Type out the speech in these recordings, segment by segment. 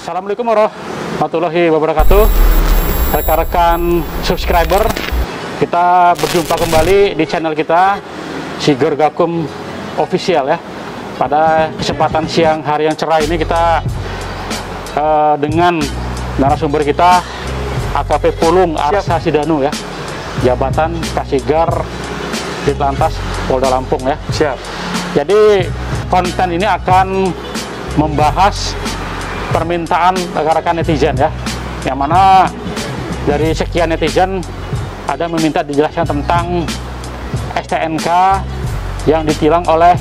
Assalamualaikum warahmatullahi wabarakatuh. Rekan-rekan subscriber, kita berjumpa kembali di channel kita Sigir Gakum Official ya. Pada kesempatan siang hari yang cerah ini kita dengan narasumber kita AKP Pulung Arsa Sidanu ya, jabatan Kasigar Ditlantas Polda Lampung ya. Siap. Jadi konten ini akan membahas permintaan rekan-rekan netizen ya, yang mana dari sekian netizen ada meminta dijelaskan tentang STNK yang ditilang oleh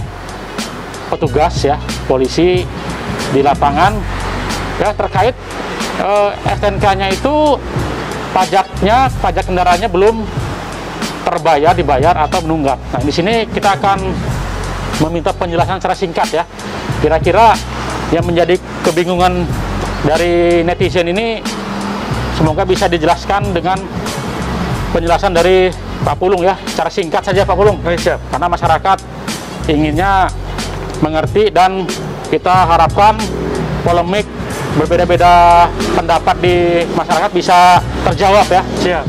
petugas ya, polisi di lapangan ya, terkait STNK-nya itu pajak kendaraannya belum dibayar atau menunggak. Nah, di sini kita akan meminta penjelasan secara singkat ya. Kira-kira yang menjadi kebingungan dari netizen ini semoga bisa dijelaskan dengan penjelasan dari Pak Pulung ya, secara singkat saja Pak Pulung. Siap. Karena masyarakat inginnya mengerti dan kita harapkan polemik berbeda-beda pendapat di masyarakat bisa terjawab ya. Siap.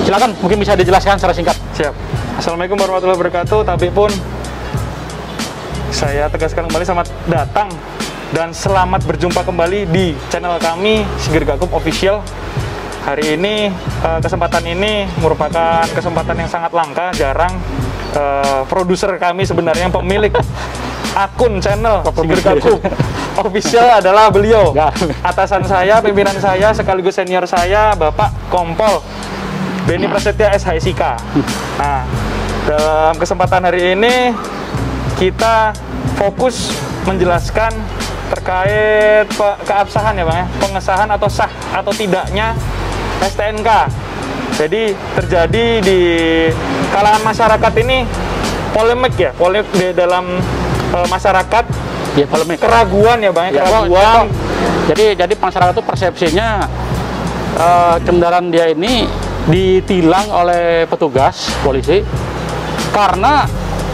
Silakan, mungkin bisa dijelaskan secara singkat. Siap. Assalamualaikum warahmatullahi wabarakatuh. Tapi pun saya tegaskan kembali selamat datang dan selamat berjumpa kembali di channel kami Sigir Gakum Official. Hari ini kesempatan ini merupakan kesempatan yang sangat langka, jarang. Produser kami sebenarnya pemilik akun channel Sigir Gakum Official adalah beliau. Atasan saya, pimpinan saya, sekaligus senior saya, Bapak Kompol Beni Prasetya SHSIK. Nah, dalam kesempatan hari ini kita fokus menjelaskan terkait keabsahan ya Bang ya, pengesahan atau sah atau tidaknya STNK. Jadi terjadi di kalangan masyarakat ini polemik ya, polemik di dalam masyarakat ya, polemik, keraguan ya Bang ya, keraguan. Jadi masyarakat itu persepsinya kendaraan dia ini ditilang oleh petugas polisi karena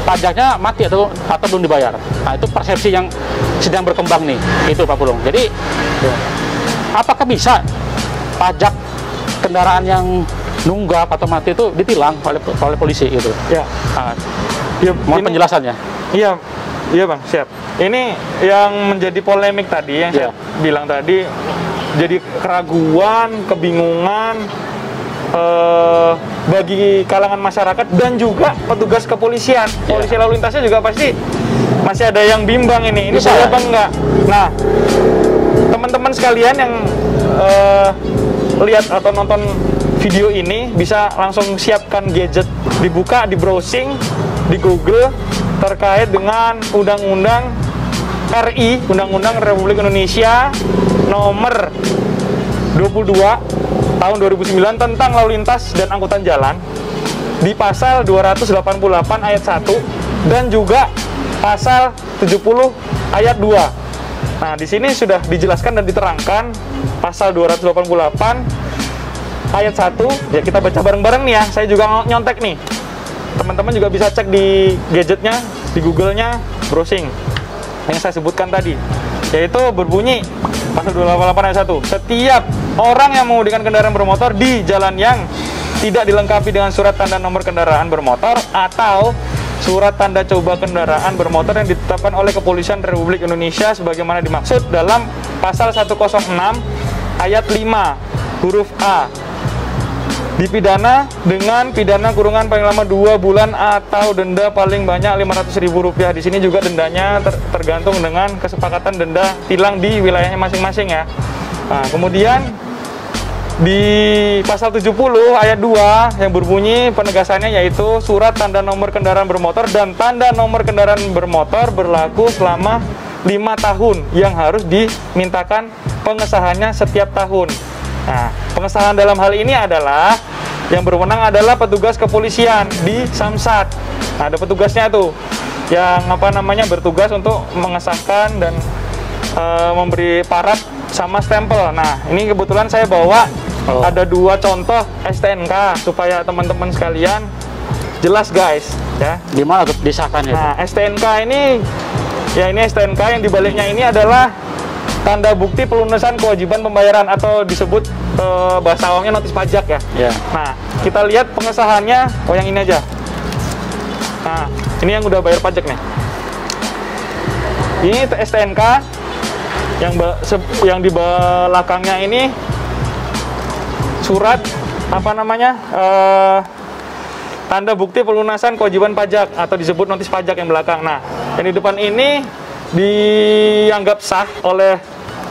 pajaknya mati atau belum dibayar. Nah, itu persepsi yang sedang berkembang nih, itu Pak Pulung. Jadi apakah bisa pajak kendaraan yang nunggak atau mati itu ditilang oleh polisi gitu? Ya. Nah, mohon penjelasannya. Iya, iya Bang, siap. Ini yang menjadi polemik tadi yang saya bilang tadi, jadi keraguan, kebingungan bagi kalangan masyarakat dan juga petugas kepolisian. Polisi lalu lintasnya juga pasti masih ada yang bimbang ini boleh apa enggak. Nah, teman-teman sekalian yang lihat atau nonton video ini bisa langsung siapkan gadget, dibuka, di browsing, di Google terkait dengan Undang-Undang RI, Undang-Undang Republik Indonesia nomor 22 tahun 2009 tentang lalu lintas dan angkutan jalan, di pasal 288 ayat 1 dan juga pasal 70 ayat 2. Nah, di sini sudah dijelaskan dan diterangkan pasal 288 ayat 1. Ya, kita baca bareng-bareng nih ya. Saya juga nyontek nih. Teman-teman juga bisa cek di gadgetnya, di Google-nya, browsing yang saya sebutkan tadi. Yaitu berbunyi pasal 288 ayat 1. Setiap orang yang mengemudikan kendaraan bermotor di jalan yang tidak dilengkapi dengan surat tanda nomor kendaraan bermotor atau surat tanda coba kendaraan bermotor yang ditetapkan oleh Kepolisian Republik Indonesia sebagaimana dimaksud dalam pasal 106 ayat 5 huruf A, dipidana dengan pidana kurungan paling lama 2 bulan atau denda paling banyak Rp500.000. Di sini juga dendanya tergantung dengan kesepakatan denda tilang di wilayahnya masing-masing ya. Nah, kemudian di pasal 70 ayat 2 yang berbunyi penegasannya yaitu surat tanda nomor kendaraan bermotor dan tanda nomor kendaraan bermotor berlaku selama 5 tahun yang harus dimintakan pengesahannya setiap tahun. Nah, pengesahan dalam hal ini adalah yang berwenang adalah petugas kepolisian di Samsat. Nah, ada petugasnya tuh yang bertugas untuk mengesahkan dan memberi parat sama stempel. Nah, ini kebetulan saya bawa ada 2 contoh STNK supaya teman-teman sekalian jelas guys ya. Gimana tuh disahkannya? Nah, STNK ini ya, ini STNK yang dibaliknya ini adalah tanda bukti pelunasan kewajiban pembayaran atau disebut bahasa awamnya notis pajak ya. Nah, kita lihat pengesahannya. Oh, yang ini aja. Nah, ini yang udah bayar pajak nih. Ini STNK yang di belakangnya ini surat apa namanya? Tanda bukti pelunasan kewajiban pajak atau disebut notis pajak yang belakang. Nah, yang di depan ini dianggap sah oleh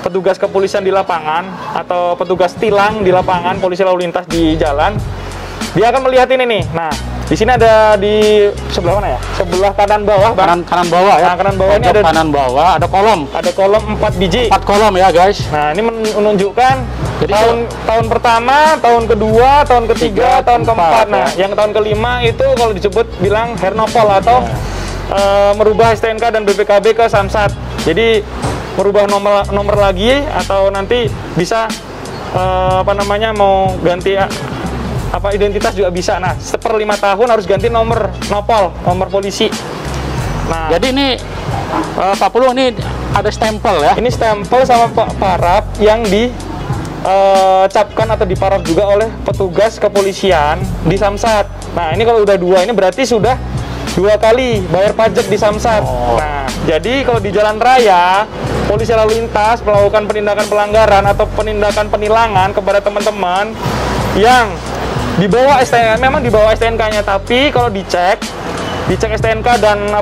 petugas kepolisian di lapangan atau petugas tilang di lapangan, polisi lalu lintas di jalan. Dia akan melihat ini nih. Nah, di sini ada di sebelah mana ya? Sebelah kanan bawah, Bang. Kanan bawah ya. Nah, kanan bawah ini ada kanan bawah ada kolom. Ada kolom 4 biji. 4 kolom ya, guys. Nah, ini menunjukkan Jadi tahun pertama, tahun kedua, tahun ketiga, tahun keempat. Nah, yang tahun kelima itu kalau disebut bilang hernopol atau merubah STNK dan BPKB ke Samsat. Jadi merubah nomor lagi atau nanti bisa apa namanya mau ganti identitas juga bisa. Nah, per 5 tahun harus ganti nomor polisi. Nah, jadi ini Pak Pulu ini ada stempel ya. Ini stempel sama paraf yang dicapkan atau diparaf juga oleh petugas kepolisian di Samsat. Nah, ini kalau udah 2 ini berarti sudah 2 kali bayar pajak di Samsat. Nah, jadi kalau di jalan raya polisi lalu lintas melakukan penindakan pelanggaran atau penindakan penilangan kepada teman-teman yang dibawa STNK, memang dibawa STNK-nya, tapi kalau dicek STNK dan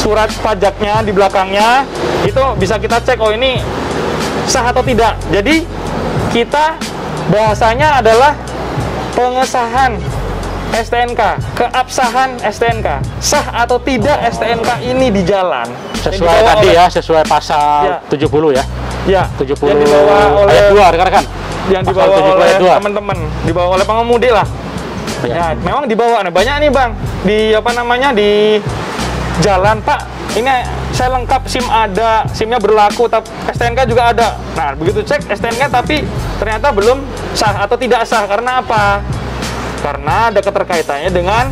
surat pajaknya di belakangnya itu bisa kita cek, oh ini sah atau tidak. Jadi kita bahasanya adalah pengesahan STNK, keabsahan STNK, sah atau tidak STNK ini di jalan. Sesuai tadi ya, sesuai pasal 70 ya. Ya, 70 yang dibawa oleh ayat 2 rekan-rekan. Yang dibawa oleh teman-teman, dibawa oleh pengemudi lah. Ya, memang dibawa. Nah, banyak nih Bang di di jalan, Pak. Ini saya lengkap, SIM ada, SIM-nya berlaku, tapi STNK juga ada. Nah, begitu cek STNK tapi ternyata belum sah atau tidak sah. Karena apa? Karena ada keterkaitannya dengan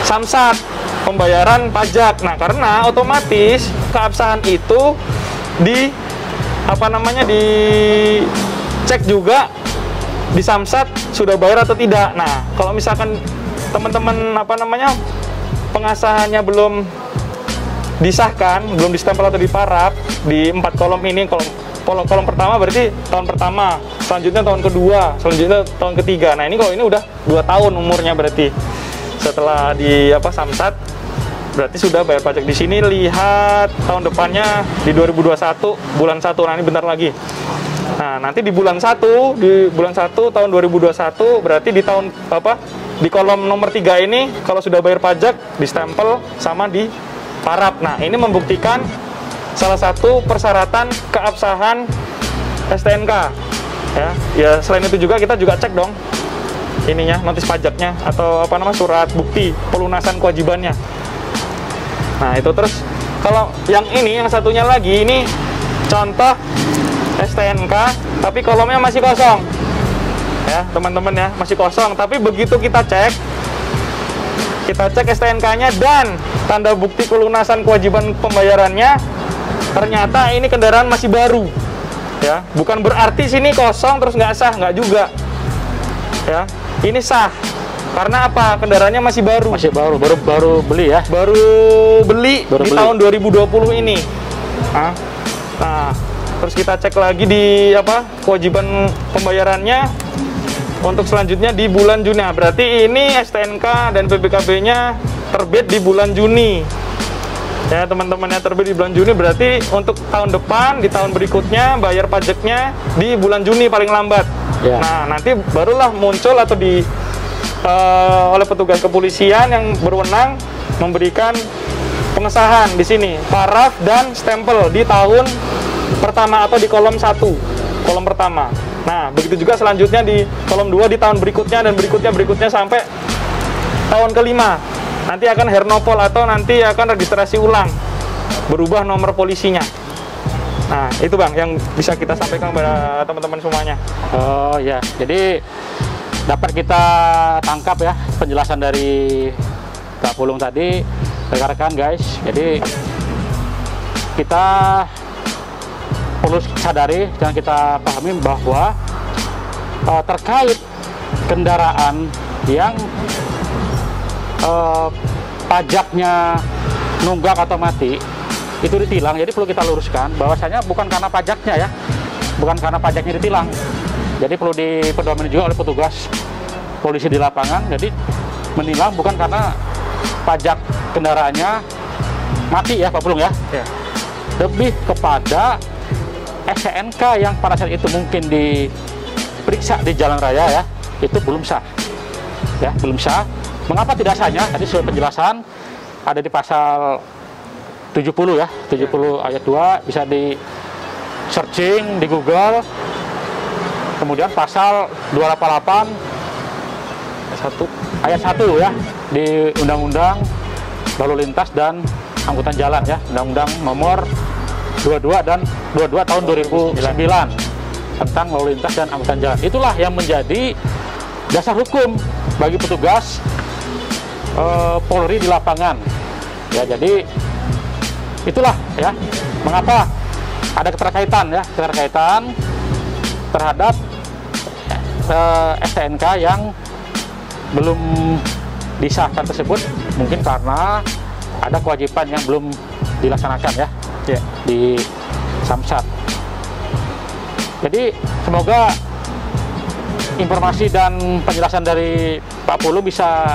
Samsat, pembayaran pajak. Nah, karena otomatis keabsahan itu dicek juga di Samsat sudah bayar atau tidak. Nah, kalau misalkan teman-teman pengasahannya belum disahkan, belum distempel atau diparaf di 4 kolom ini, kolom pertama berarti tahun pertama, selanjutnya tahun kedua, selanjutnya tahun ketiga. Nah, ini kalau ini udah 2 tahun umurnya berarti setelah di Samsat berarti sudah bayar pajak. Di sini lihat tahun depannya di 2021 bulan 1. Nah, ini bentar lagi. Nah, nanti di bulan 1 tahun 2021 berarti di tahun di kolom nomor 3 ini kalau sudah bayar pajak distempel sama di paraf. Nah, ini membuktikan salah satu persyaratan keabsahan STNK ya. Selain itu juga kita juga cek dong ininya, notis pajaknya atau surat bukti pelunasan kewajibannya. Nah, itu terus kalau yang ini, yang satunya lagi ini contoh STNK tapi kolomnya masih kosong ya teman-teman ya, masih kosong. Tapi begitu kita cek STNK-nya dan tanda bukti pelunasan kewajiban pembayarannya, ternyata ini kendaraan masih baru ya. Bukan berarti sini kosong terus nggak sah, nggak juga ya. Ini sah karena apa? Kendaraannya masih baru. Masih baru beli ya. Baru beli tahun 2020 ini. Nah, terus kita cek lagi di kewajiban pembayarannya untuk selanjutnya di bulan Juni. Nah, berarti ini STNK dan BPKB-nya terbit di bulan Juni. Ya, teman-temannya terbit di bulan Juni, berarti untuk tahun depan, di tahun berikutnya bayar pajaknya di bulan Juni paling lambat. Ya. Nah, nanti barulah muncul atau oleh petugas kepolisian yang berwenang memberikan pengesahan di sini, paraf dan stempel di tahun pertama atau di kolom 1, kolom pertama. Nah, begitu juga selanjutnya di kolom 2 di tahun berikutnya dan berikutnya sampai tahun kelima. Nanti akan hernopol atau nanti akan registrasi ulang, berubah nomor polisinya. Nah, itu Bang yang bisa kita sampaikan kepada teman-teman semuanya. Oh ya, jadi dapat kita tangkap ya penjelasan dari Pak Pulung tadi, rekan-rekan guys. Jadi kita perlu sadari dan kita pahami bahwa terkait kendaraan yang pajaknya nunggak atau mati itu ditilang, jadi perlu kita luruskan bahwasanya bukan karena pajaknya ya, bukan karena pajaknya ditilang, jadi perlu dipedomani juga oleh petugas polisi di lapangan. Jadi menilang bukan karena pajak kendaraannya mati ya Pak Pulung ya, lebih kepada STNK yang pada saat itu mungkin diperiksa di jalan raya ya, itu belum sah ya, belum sah. Mengapa tidak sahnya? Tadi sesuai penjelasan ada di pasal 70 ya, 70 ayat 2, bisa di searching di Google. Kemudian pasal 288 ayat 1 ya di Undang-Undang Lalu Lintas dan Angkutan Jalan ya, Undang-Undang nomor 22 tahun 2009 tentang lalu lintas dan angkutan jalan. Itulah yang menjadi dasar hukum bagi petugas Polri di lapangan ya. Jadi itulah ya mengapa ada keterkaitan terhadap STNK yang belum disahkan tersebut, mungkin karena ada kewajiban yang belum dilaksanakan ya di Samsat. Jadi semoga informasi dan penjelasan dari Pak Pulung bisa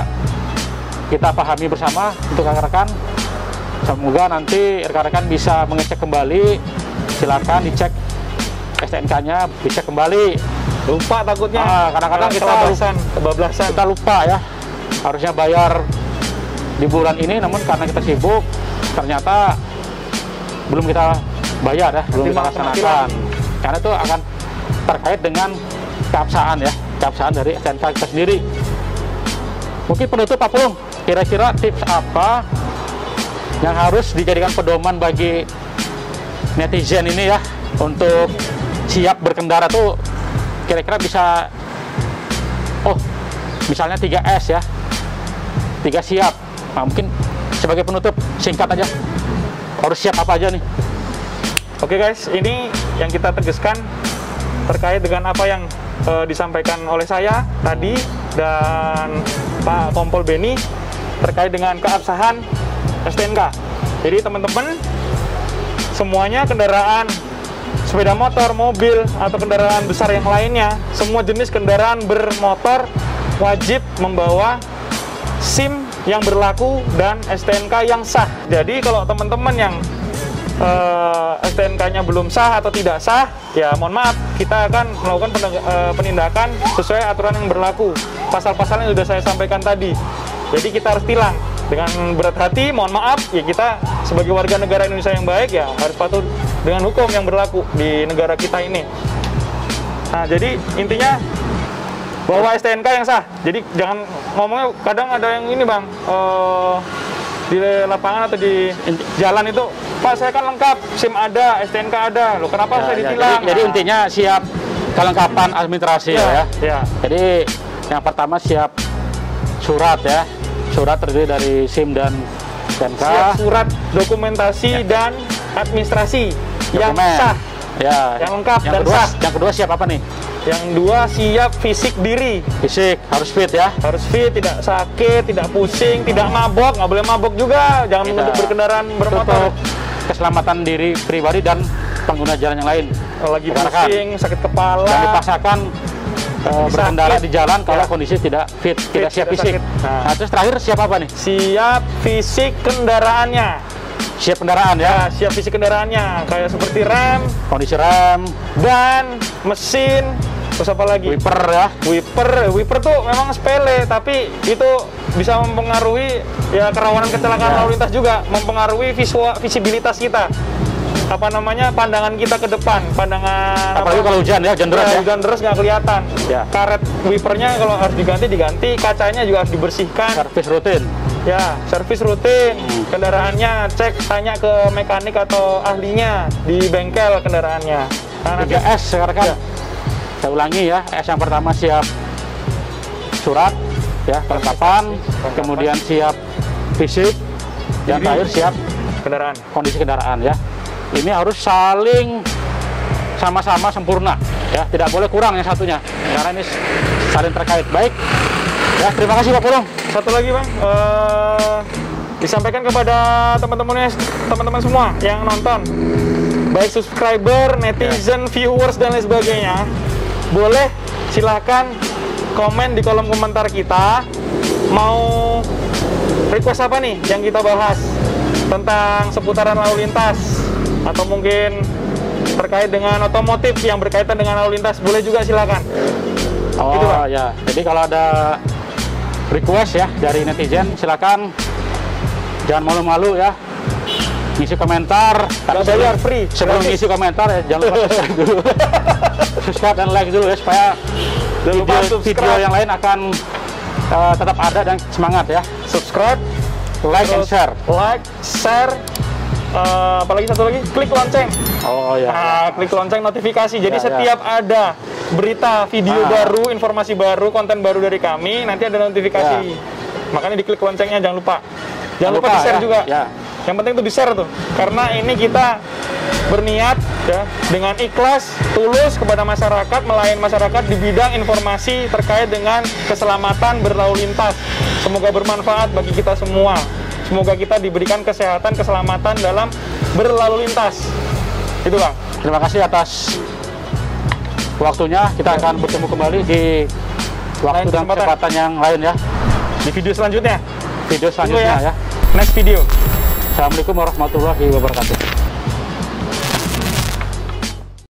kita pahami bersama untuk rekan-rekan. Semoga nanti rekan-rekan bisa mengecek kembali, silakan dicek STNK-nya, bisa kembali. Lupa takutnya. Kadang-kadang kebablasan. Kita lupa ya, harusnya bayar di bulan ini, namun karena kita sibuk ternyata belum kita bayar ya, belum kita laksanakan. Karena itu akan terkait dengan keabsahan ya, keabsahan dari STNK kita sendiri. Mungkin penutup Pak Pulung, kira-kira tips apa yang harus dijadikan pedoman bagi netizen ini ya untuk siap berkendara tuh, kira-kira bisa, misalnya 3S ya, 3 siap. Nah, mungkin sebagai penutup singkat aja, harus siap apa aja nih? Oke guys, ini yang kita tegaskan terkait dengan apa yang disampaikan oleh saya tadi dan Pak Kompol Beni terkait dengan keabsahan STNK. Jadi teman-teman semuanya, kendaraan sepeda motor, mobil, atau kendaraan besar yang lainnya, semua jenis kendaraan bermotor wajib membawa SIM yang berlaku dan STNK yang sah. Jadi kalau teman-teman yang STNK-nya belum sah atau tidak sah, ya mohon maaf, kita akan melakukan penindakan sesuai aturan yang berlaku. Pasal-pasal yang sudah saya sampaikan tadi. Jadi kita harus tilang dengan berat hati, mohon maaf, ya kita sebagai warga negara Indonesia yang baik ya harus patuh dengan hukum yang berlaku di negara kita ini. Nah, jadi intinya bawa STNK yang sah. Jadi jangan ngomongnya, kadang ada yang ini Bang, di lapangan atau di jalan itu, Pak saya kan lengkap, SIM ada, STNK ada, loh kenapa saya ditilang? Jadi intinya siap kelengkapan administrasi ya. Jadi yang pertama siap surat ya, surat terdiri dari SIM dan STNK. Siap surat dokumentasi dan administrasi yang sah, yang lengkap dan sah. Yang kedua siap apa nih? Yang dua siap fisik diri. Fisik harus fit ya. Harus fit, tidak sakit, tidak pusing, tidak mabok, nggak boleh mabok juga. Jangan mengendarai berkendaraan bermotor. Untuk keselamatan diri pribadi dan pengguna jalan yang lain. Lagi pusing, sakit kepala. Dan dipaksakan berkendara di jalan kalau kondisi tidak fit, tidak siap fisik. Nah, terus terakhir siap apa nih? Siap fisik kendaraannya. Siap kendaraan ya? Siap fisik kendaraannya, kayak seperti rem, kondisi rem, dan mesin. Terus apa lagi? Wiper ya? Wiper tuh memang sepele, tapi itu bisa mempengaruhi ya kerawanan kecelakaan lalu lintas juga, mempengaruhi visibilitas kita. Apa namanya, pandangan kita ke depan, pandangan. Apalagi kalau hujan ya, hujan deras ya? Hujan deras nggak kelihatan. Karet wipernya kalau harus diganti, kacanya juga harus dibersihkan. Servis rutin. Ya, servis rutin. Kendaraannya cek, tanya ke mekanik atau ahlinya di bengkel kendaraannya. Nah, 3S sekarang kan. Saya ulangi ya, S yang pertama siap surat ya, kelengkapan, kemudian siap fisik, yang terakhir siap kendaraan, kondisi kendaraan ya. ini harus saling sama-sama sempurna ya, tidak boleh kurang yang satunya karena ini saling terkait. Baik ya, terima kasih Pak Pulung. Satu lagi Bang, disampaikan kepada teman-teman semua yang nonton, baik subscriber, netizen, viewers dan lain sebagainya, boleh silahkan komen di kolom komentar kita, mau request apa nih yang kita bahas tentang seputaran lalu lintas, atau mungkin terkait dengan otomotif yang berkaitan dengan lalu lintas, boleh juga silakan. Oh Gitu, Bang. ya, jadi kalau ada request ya dari netizen, silakan, jangan malu-malu ya, ngisi komentar. Nggak bayar, free. Sebelum Gratis. ngisi komentar ya, jangan lupa subscribe dulu. Subscribe dan like dulu ya, supaya Jangan lupa video subscribe. yang lain akan tetap ada dan semangat ya. Subscribe, Like and terus share. like, share, apalagi satu lagi, klik lonceng. Oh ya. Nah, klik lonceng notifikasi. Jadi Ya, ya. setiap ada berita, video baru, informasi baru, konten baru dari kami, nanti ada notifikasi. Ya. Makanya diklik loncengnya, jangan lupa. Jangan lupa lupa, di-share ya. juga. Ya. Yang penting tuh di-share tuh. Karena ini kita berniat ya dengan ikhlas, tulus kepada masyarakat, melayani masyarakat di bidang informasi terkait dengan keselamatan berlalu lintas. Semoga bermanfaat bagi kita semua. Semoga kita diberikan kesehatan, keselamatan dalam berlalu lintas. Itu Bang. Terima kasih atas waktunya. Kita akan bertemu kembali di waktu Lain dan kesempatan. kesempatan yang lain ya. Di video selanjutnya. Video Tunggu selanjutnya ya. Next video. Assalamualaikum warahmatullahi wabarakatuh.